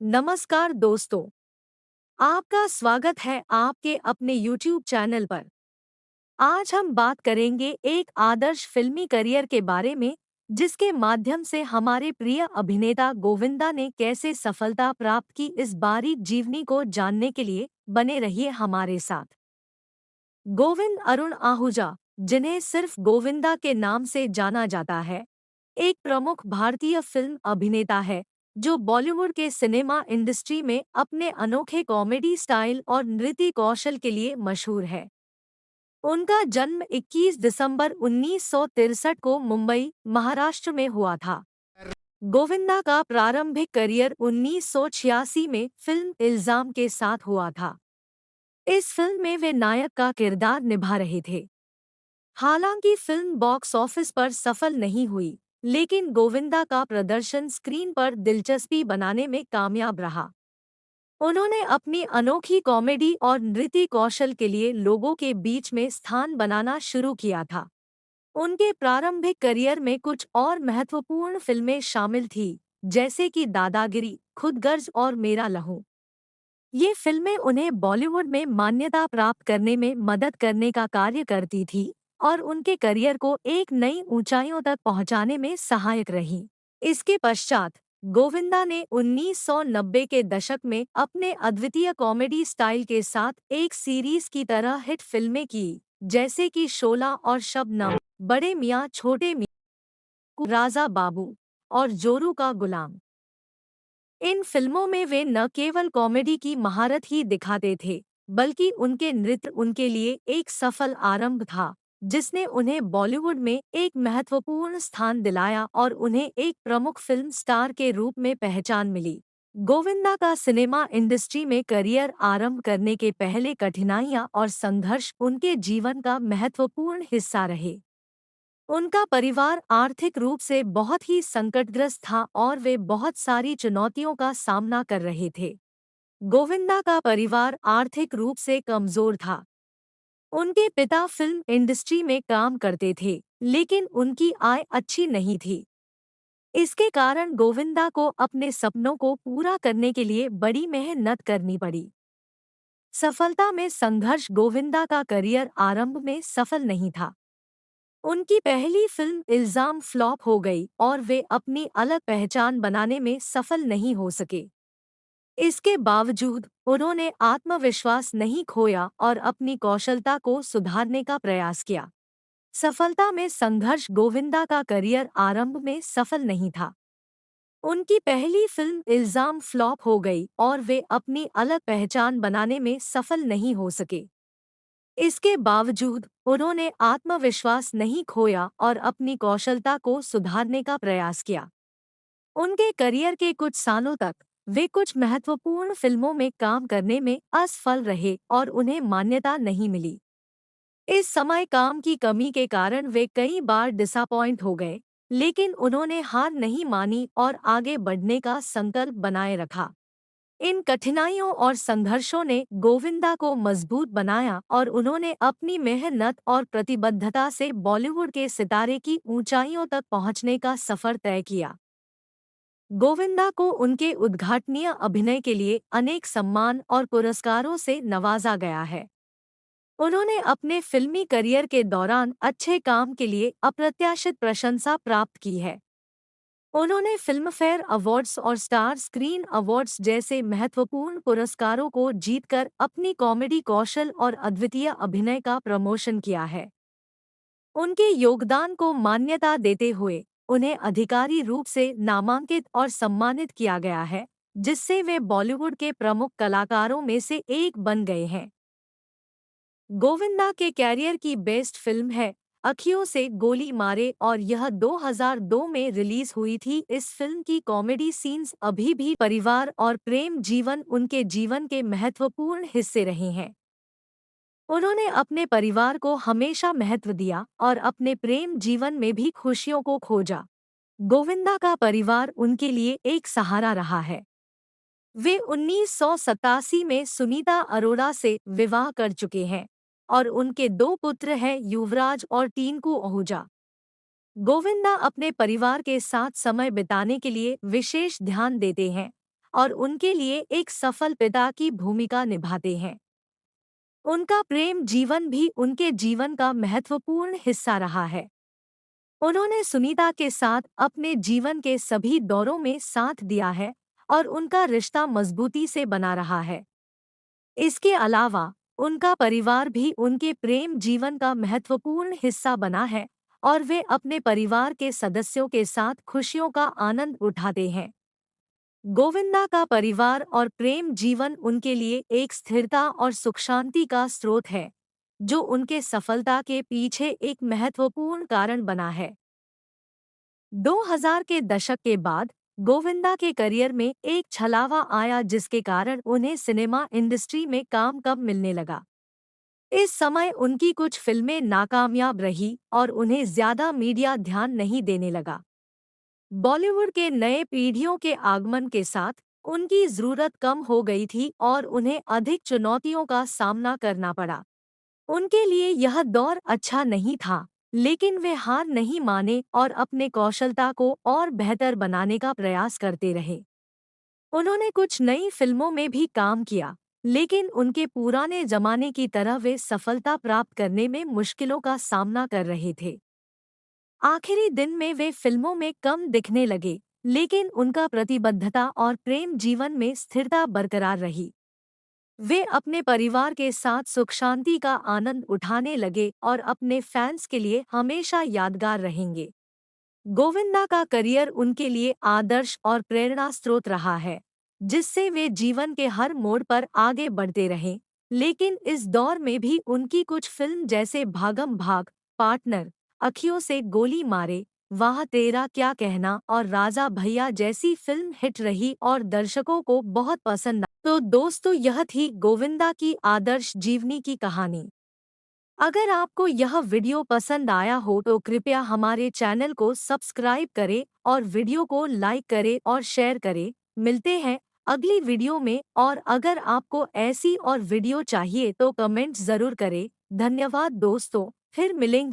नमस्कार दोस्तों, आपका स्वागत है आपके अपने YouTube चैनल पर। आज हम बात करेंगे एक आदर्श फिल्मी करियर के बारे में, जिसके माध्यम से हमारे प्रिय अभिनेता गोविंदा ने कैसे सफलता प्राप्त की। इस बारीक जीवनी को जानने के लिए बने रहिए हमारे साथ। गोविंद अरुण आहूजा, जिन्हें सिर्फ गोविंदा के नाम से जाना जाता है, एक प्रमुख भारतीय फिल्म अभिनेता है जो बॉलीवुड के सिनेमा इंडस्ट्री में अपने अनोखे कॉमेडी स्टाइल और नृत्य कौशल के लिए मशहूर है। उनका जन्म 21 दिसंबर 1963 को मुंबई, महाराष्ट्र में हुआ था। गोविंदा का प्रारंभिक करियर 1986 में फिल्म इल्जाम के साथ हुआ था। इस फिल्म में वे नायक का किरदार निभा रहे थे। हालांकि फिल्म बॉक्स ऑफिस पर सफल नहीं हुई, लेकिन गोविंदा का प्रदर्शन स्क्रीन पर दिलचस्पी बनाने में कामयाब रहा। उन्होंने अपनी अनोखी कॉमेडी और नृत्य कौशल के लिए लोगों के बीच में स्थान बनाना शुरू किया था। उनके प्रारंभिक करियर में कुछ और महत्वपूर्ण फिल्में शामिल थीं, जैसे कि दादागिरी, खुदगर्ज और मेरा लहू। ये फिल्में उन्हें बॉलीवुड में मान्यता प्राप्त करने में मदद करने का कार्य करती थी और उनके करियर को एक नई ऊंचाइयों तक पहुंचाने में सहायक रही। इसके पश्चात गोविंदा ने 1990 के दशक में अपने अद्वितीय कॉमेडी स्टाइल के साथ एक सीरीज की तरह हिट फिल्में की, जैसे कि शोला और शबनम, बड़े मियां छोटे मियां, राजा बाबू और जोरू का गुलाम। इन फिल्मों में वे न केवल कॉमेडी की महारत ही दिखाते थे, बल्कि उनके नृत्य उनके लिए एक सफल आरंभ था, जिसने उन्हें बॉलीवुड में एक महत्वपूर्ण स्थान दिलाया और उन्हें एक प्रमुख फिल्म स्टार के रूप में पहचान मिली। गोविंदा का सिनेमा इंडस्ट्री में करियर आरंभ करने के पहले कठिनाइयां और संघर्ष उनके जीवन का महत्वपूर्ण हिस्सा रहे। उनका परिवार आर्थिक रूप से बहुत ही संकटग्रस्त था और वे बहुत सारी चुनौतियों का सामना कर रहे थे। गोविंदा का परिवार आर्थिक रूप से कमजोर था। उनके पिता फिल्म इंडस्ट्री में काम करते थे, लेकिन उनकी आय अच्छी नहीं थी। इसके कारण गोविंदा को अपने सपनों को पूरा करने के लिए बड़ी मेहनत करनी पड़ी। सफलता में संघर्ष। गोविंदा का करियर आरंभ में सफल नहीं था। उनकी पहली फिल्म इल्जाम फ्लॉप हो गई और वे अपनी अलग पहचान बनाने में सफल नहीं हो सके। इसके बावजूद उन्होंने आत्मविश्वास नहीं खोया और अपनी कौशलता को सुधारने का प्रयास किया। सफलता में संघर्ष। गोविंदा का करियर आरंभ में सफल नहीं था। उनकी पहली फिल्म इल्जाम फ्लॉप हो गई और वे अपनी अलग पहचान बनाने में सफल नहीं हो सके। इसके बावजूद उन्होंने आत्मविश्वास नहीं खोया और अपनी कौशलता को सुधारने का प्रयास किया। उनके करियर के कुछ सालों तक वे कुछ महत्वपूर्ण फिल्मों में काम करने में असफल रहे और उन्हें मान्यता नहीं मिली। इस समय काम की कमी के कारण वे कई बार डिसअपॉइंट हो गए, लेकिन उन्होंने हार नहीं मानी और आगे बढ़ने का संकल्प बनाए रखा। इन कठिनाइयों और संघर्षों ने गोविंदा को मजबूत बनाया और उन्होंने अपनी मेहनत और प्रतिबद्धता से बॉलीवुड के सितारे की ऊंचाइयों तक पहुंचने का सफर तय किया। गोविंदा को उनके उद्घाटनीय अभिनय के लिए अनेक सम्मान और पुरस्कारों से नवाजा गया है। उन्होंने अपने फिल्मी करियर के दौरान अच्छे काम के लिए अप्रत्याशित प्रशंसा प्राप्त की है। उन्होंने फिल्मफेयर अवार्ड्स और स्टार स्क्रीन अवार्ड्स जैसे महत्वपूर्ण पुरस्कारों को जीतकर अपनी कॉमेडी कौशल और अद्वितीय अभिनय का प्रमोशन किया है। उनके योगदान को मान्यता देते हुए उन्हें अधिकारी रूप से नामांकित और सम्मानित किया गया है, जिससे वे बॉलीवुड के प्रमुख कलाकारों में से एक बन गए हैं। गोविंदा के कैरियर की बेस्ट फिल्म है अखियों से गोली मारे और यह 2002 में रिलीज हुई थी। इस फिल्म की कॉमेडी सीन्स अभी भी परिवार और प्रेम जीवन उनके जीवन के महत्वपूर्ण हिस्से रहे हैं। उन्होंने अपने परिवार को हमेशा महत्व दिया और अपने प्रेम जीवन में भी खुशियों को खोजा। गोविंदा का परिवार उनके लिए एक सहारा रहा है। वे 1987 में सुनीता अरोड़ा से विवाह कर चुके हैं और उनके दो पुत्र हैं, युवराज और टिंकू आहूजा। गोविंदा अपने परिवार के साथ समय बिताने के लिए विशेष ध्यान देते हैं और उनके लिए एक सफल पिता की भूमिका निभाते हैं। उनका प्रेम जीवन भी उनके जीवन का महत्वपूर्ण हिस्सा रहा है। उन्होंने सुनीता के साथ अपने जीवन के सभी दौरों में साथ दिया है और उनका रिश्ता मजबूती से बना रहा है। इसके अलावा उनका परिवार भी उनके प्रेम जीवन का महत्वपूर्ण हिस्सा बना है और वे अपने परिवार के सदस्यों के साथ खुशियों का आनंद उठाते हैं। गोविंदा का परिवार और प्रेम जीवन उनके लिए एक स्थिरता और सुख शांति का स्रोत है, जो उनके सफलता के पीछे एक महत्वपूर्ण कारण बना है। 2000 के दशक के बाद गोविंदा के करियर में एक छलावा आया जिसके कारण उन्हें सिनेमा इंडस्ट्री में काम कम मिलने लगा। इस समय उनकी कुछ फिल्में नाकामयाब रही और उन्हें ज्यादा मीडिया ध्यान नहीं देने लगा। बॉलीवुड के नए पीढ़ियों के आगमन के साथ उनकी जरूरत कम हो गई थी और उन्हें अधिक चुनौतियों का सामना करना पड़ा। उनके लिए यह दौर अच्छा नहीं था, लेकिन वे हार नहीं माने और अपने कौशलता को और बेहतर बनाने का प्रयास करते रहे। उन्होंने कुछ नई फिल्मों में भी काम किया, लेकिन उनके पुराने जमाने की तरह वे सफलता प्राप्त करने में मुश्किलों का सामना कर रहे थे। आखिरी दिन में वे फिल्मों में कम दिखने लगे, लेकिन उनका प्रतिबद्धता और प्रेम जीवन में स्थिरता बरकरार रही। वे अपने परिवार के साथ सुख शांति का आनंद उठाने लगे और अपने फैंस के लिए हमेशा यादगार रहेंगे। गोविंदा का करियर उनके लिए आदर्श और प्रेरणा स्रोत रहा है, जिससे वे जीवन के हर मोड़ पर आगे बढ़ते रहे। लेकिन इस दौर में भी उनकी कुछ फिल्म जैसे भागम भाग, पार्टनर, अखियों से गोली मारे, वाह तेरा क्या कहना और राजा भैया जैसी फिल्म हिट रही और दर्शकों को बहुत पसंद आई। तो दोस्तों, यह थी गोविंदा की आदर्श जीवनी की कहानी। अगर आपको यह वीडियो पसंद आया हो तो कृपया हमारे चैनल को सब्सक्राइब करें और वीडियो को लाइक करें और शेयर करें। मिलते हैं अगली वीडियो में, और अगर आपको ऐसी और वीडियो चाहिए तो कमेंट ज़रूर करें। धन्यवाद दोस्तों, फिर मिलेंगे।